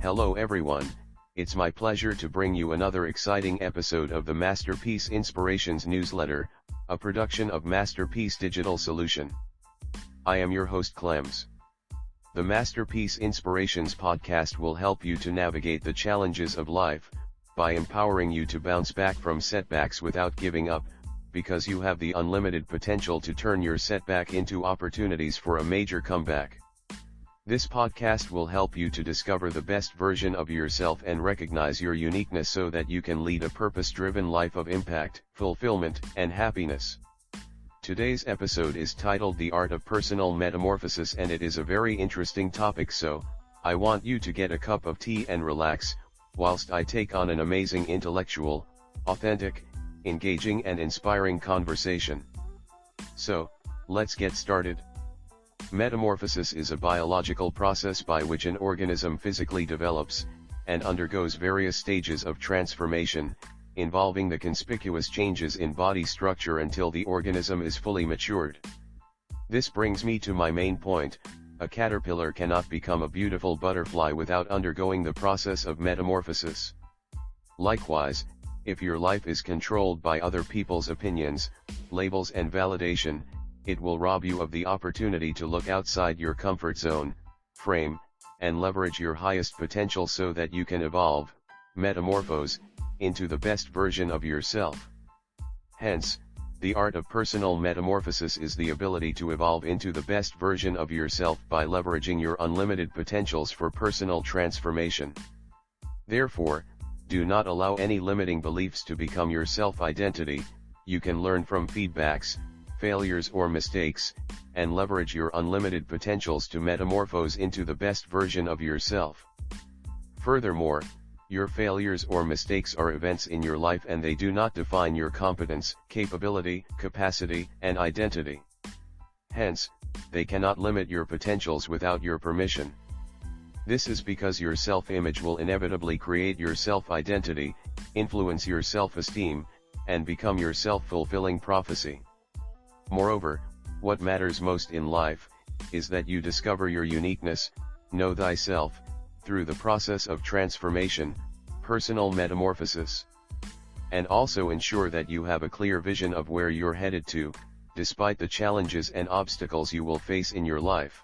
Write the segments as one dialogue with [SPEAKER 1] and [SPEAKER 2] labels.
[SPEAKER 1] Hello everyone, it's my pleasure to bring you another exciting episode of the Masterpiece Inspirations newsletter, a production of Masterpiece Digital Solution. I am your host Clems. The Masterpiece Inspirations podcast will help you to navigate the challenges of life, by empowering you to bounce back from setbacks without giving up, because you have the unlimited potential to turn your setback into opportunities for a major comeback. This podcast will help you to discover the best version of yourself and recognize your uniqueness so that you can lead a purpose-driven life of impact, fulfillment, and happiness. Today's episode is titled The Art of Personal Metamorphosis, and it is a very interesting topic, so I want you to get a cup of tea and relax, whilst I take on an amazing intellectual, authentic, engaging and inspiring conversation. So, let's get started. Metamorphosis is a biological process by which an organism physically develops, and undergoes various stages of transformation, involving the conspicuous changes in body structure until the organism is fully matured. This brings me to my main point: a caterpillar cannot become a beautiful butterfly without undergoing the process of metamorphosis. Likewise, if your life is controlled by other people's opinions, labels and validation, it will rob you of the opportunity to look outside your comfort zone, frame, and leverage your highest potential so that you can evolve, metamorphose, into the best version of yourself. Hence, the art of personal metamorphosis is the ability to evolve into the best version of yourself by leveraging your unlimited potentials for personal transformation. Therefore, do not allow any limiting beliefs to become your self-identity. You can learn from feedbacks, failures or mistakes, and leverage your unlimited potentials to metamorphose into the best version of yourself. Furthermore, your failures or mistakes are events in your life and they do not define your competence, capability, capacity, and identity. Hence, they cannot limit your potentials without your permission. This is because your self-image will inevitably create your self-identity, influence your self-esteem, and become your self-fulfilling prophecy. Moreover, what matters most in life is that you discover your uniqueness, know thyself, through the process of transformation, personal metamorphosis. And also ensure that you have a clear vision of where you're headed to, despite the challenges and obstacles you will face in your life.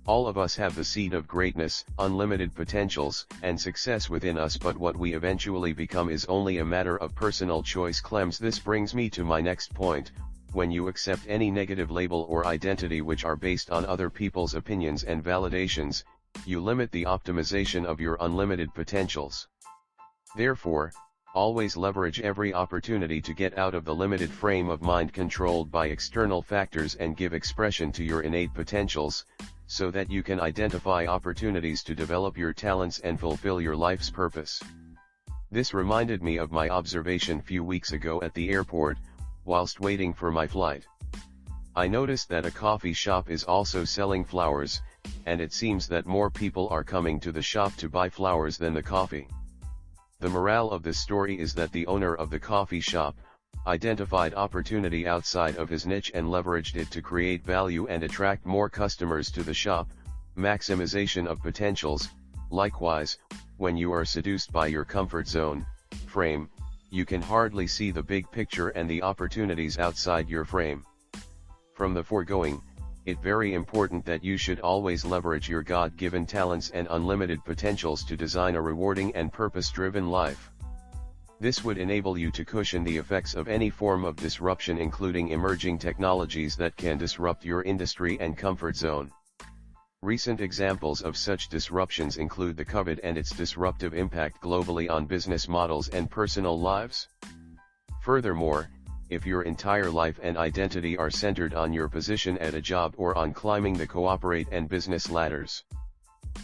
[SPEAKER 1] All of us have the seed of greatness, unlimited potentials, and success within us, but what we eventually become is only a matter of personal choice. Clems. This brings me to my next point. When you accept any negative label or identity which are based on other people's opinions and validations, you limit the optimization of your unlimited potentials. Therefore, always leverage every opportunity to get out of the limited frame of mind controlled by external factors and give expression to your innate potentials, so that you can identify opportunities to develop your talents and fulfill your life's purpose. This reminded me of my observation few weeks ago at the airport, whilst waiting for my flight. I noticed that a coffee shop is also selling flowers, and it seems that more people are coming to the shop to buy flowers than the coffee. The morale of this story is that the owner of the coffee shop identified opportunity outside of his niche and leveraged it to create value and attract more customers to the shop. Maximization of potentials. Likewise, when you are seduced by your comfort zone, frame, you can hardly see the big picture and the opportunities outside your frame. From the foregoing, it's very important that you should always leverage your God-given talents and unlimited potentials to design a rewarding and purpose-driven life. This would enable you to cushion the effects of any form of disruption, including emerging technologies that can disrupt your industry and comfort zone. Recent examples of such disruptions include the COVID and its disruptive impact globally on business models and personal lives. Furthermore, if your entire life and identity are centered on your position at a job or on climbing the corporate and business ladders,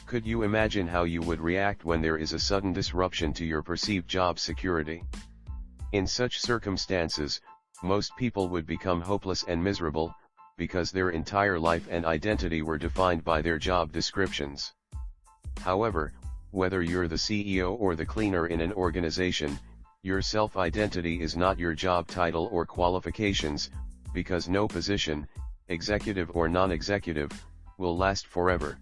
[SPEAKER 1] could you imagine how you would react when there is a sudden disruption to your perceived job security? In such circumstances, most people would become hopeless and miserable, because their entire life and identity were defined by their job descriptions. However, whether you're the CEO or the cleaner in an organization, your self-identity is not your job title or qualifications, because no position, executive or non-executive, will last forever.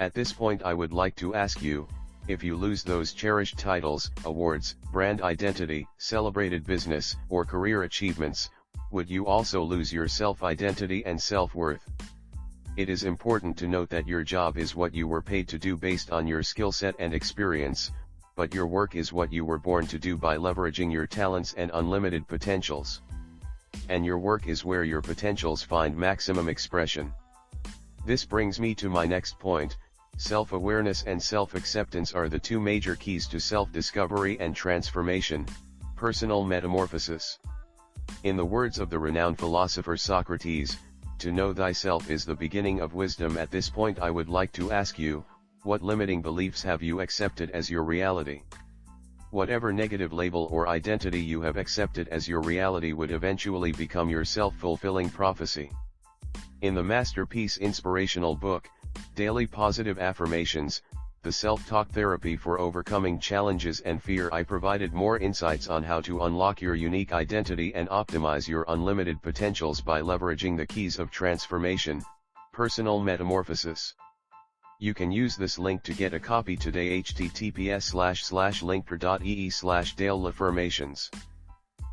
[SPEAKER 1] At this point I would like to ask you, if you lose those cherished titles, awards, brand identity, celebrated business, or career achievements, would you also lose your self-identity and self-worth? It is important to note that your job is what you were paid to do based on your skill set and experience, but your work is what you were born to do by leveraging your talents and unlimited potentials. And your work is where your potentials find maximum expression. This brings me to my next point. Self-awareness and self-acceptance are the two major keys to self-discovery and transformation, personal metamorphosis. In the words of the renowned philosopher Socrates, to know thyself is the beginning of wisdom. At this point I would like to ask you, what limiting beliefs have you accepted as your reality? Whatever negative label or identity you have accepted as your reality would eventually become your self-fulfilling prophecy. In the masterpiece inspirational book, Daily Positive Affirmations, the self-talk therapy for overcoming challenges and fear, I provided more insights on how to unlock your unique identity and optimize your unlimited potentials by leveraging the keys of transformation, personal metamorphosis. You can use this link to get a copy today. https://linktree/DaleAffirmations.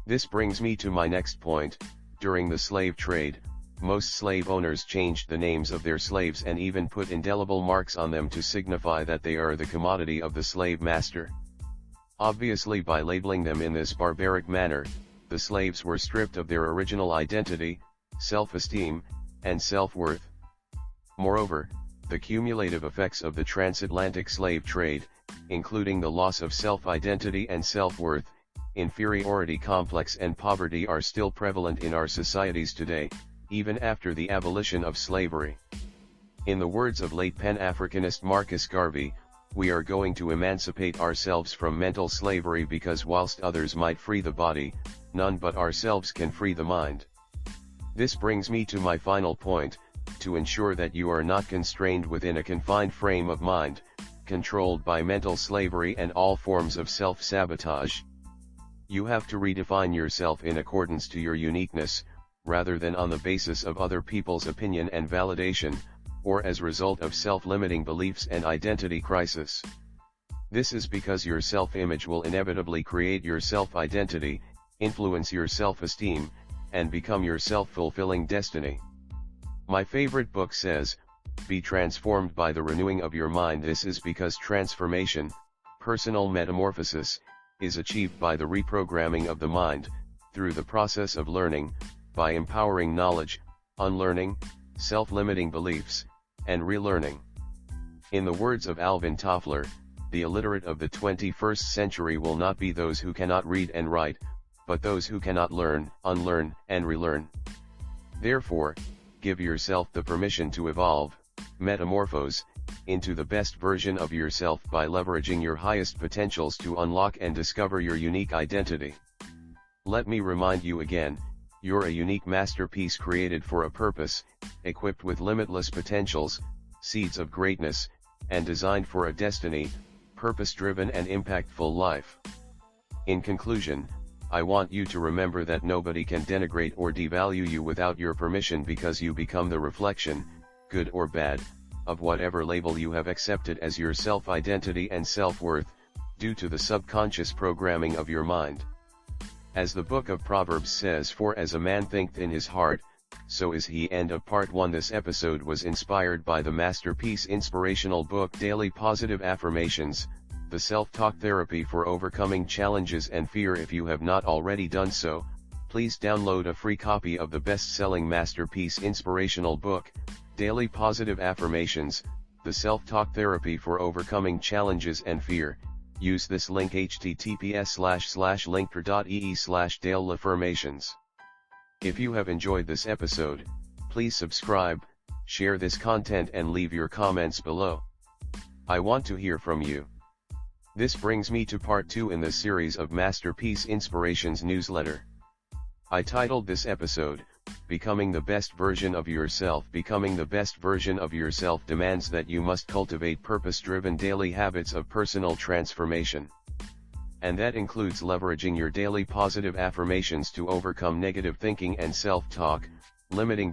[SPEAKER 1] This brings me to my next point. During the slave trade, most slave owners changed the names of their slaves and even put indelible marks on them to signify that they are the commodity of the slave master. Obviously, by labeling them in this barbaric manner, the slaves were stripped of their original identity, self-esteem, and self-worth. Moreover, the cumulative effects of the transatlantic slave trade, including the loss of self-identity and self-worth, inferiority complex and poverty, are still prevalent in our societies today, even after the abolition of slavery. In the words of late Pan-Africanist Marcus Garvey, we are going to emancipate ourselves from mental slavery because whilst others might free the body, none but ourselves can free the mind. This brings me to my final point. To ensure that you are not constrained within a confined frame of mind, controlled by mental slavery and all forms of self-sabotage, you have to redefine yourself in accordance to your uniqueness, rather than on the basis of other people's opinion and validation, or as a result of self-limiting beliefs and identity crisis. This is because your self-image will inevitably create your self-identity, influence your self-esteem, and become your self-fulfilling destiny. My favorite book says, be transformed by the renewing of your mind. This is because transformation, personal metamorphosis, is achieved by the reprogramming of the mind, through the process of learning, by empowering knowledge, unlearning, self-limiting beliefs, and relearning. In the words of Alvin Toffler, the illiterate of the 21st century will not be those who cannot read and write, but those who cannot learn, unlearn, and relearn. Therefore, give yourself the permission to evolve, metamorphose, into the best version of yourself by leveraging your highest potentials to unlock and discover your unique identity. Let me remind you again, you're a unique masterpiece created for a purpose, equipped with limitless potentials, seeds of greatness, and designed for a destiny, purpose-driven and impactful life. In conclusion, I want you to remember that nobody can denigrate or devalue you without your permission, because you become the reflection, good or bad, of whatever label you have accepted as your self-identity and self-worth, due to the subconscious programming of your mind. As the book of Proverbs says, for as a man thinketh in his heart, so is he. End of part 1. This episode was inspired by the masterpiece inspirational book Daily Positive Affirmations, the self-talk therapy for overcoming challenges and fear. If you have not already done so, please download a free copy of the best-selling masterpiece inspirational book, Daily Positive Affirmations, the self-talk therapy for overcoming challenges and fear. Use this link https://linktree.ee/DaleAffirmations. If you have enjoyed this episode, please subscribe, share this content and leave your comments below. I want to hear from you. This brings me to part 2 in the series of Masterpiece Inspirations newsletter. I titled this episode, Becoming the Best Version of Yourself. Becoming the best version of yourself demands that you must cultivate purpose-driven daily habits of personal transformation. And that includes leveraging your daily positive affirmations to overcome negative thinking and self-talk, limiting